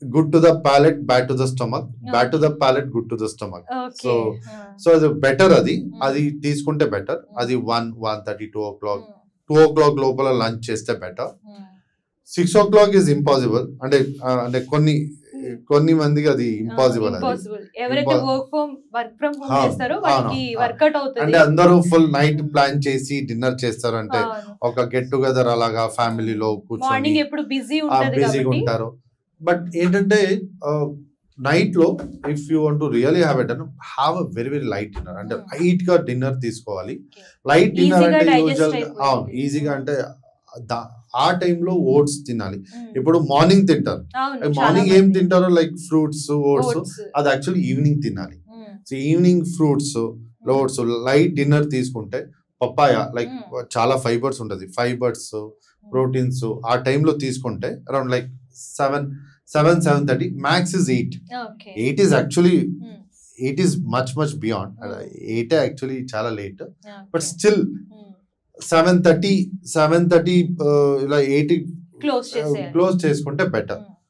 Good to the palate, bad to the stomach, bad to the palate, good to the stomach. So so అది better, అది తీసుకుంటే better. అది 1:30, 2 o'clock లోపల lunch చేస్తే better. 6 o'clock is impossible. అంటే అంటే కొన్ని మందికి అది ఇంపాసిబుల్. అంటే అందరూ ఫుల్ నైట్ ప్లాన్ చేసి డిన్నర్ చేస్తారు. అంటే ఒక గెట్ టుగెదర్ అలాగా ఫ్యామిలీలో కూర్చొని బిజీగా ఉంటారు. బట్ ఏంటంటే నైట్ లో if you want to really have it, have a very very light dinner. అంటే లైట్ గా డిన్నర్ తీసుకోవాలి. లైట్ డిన్నర్ అంటే యూజువల్ అవును ఈజీగా, అంటే ఆ టైంలో ఓట్స్ తినాలి. ఇప్పుడు మార్నింగ్ తింటారు, మార్నింగ్ ఏం తింటారో లైక్ ఫ్రూట్స్, ఓట్స్, అది యాక్చువల్లీ ఈవినింగ్ తినాలి. So evening fruits, oats, light dinner తీసుకుంటే పప్పాయ లైక్ చాలా ఫైబర్స్ ఉంటుంది, ఫైబర్స్, ప్రోటీన్స్ ఆ టైంలో తీసుకుంటే around like 7:30, max is 8. 8 is actually 8 is much beyond. 8 actually chala late, but still 7:30 ఇలా 8 క్లోజ్ చేసుకుంటే బెటర్.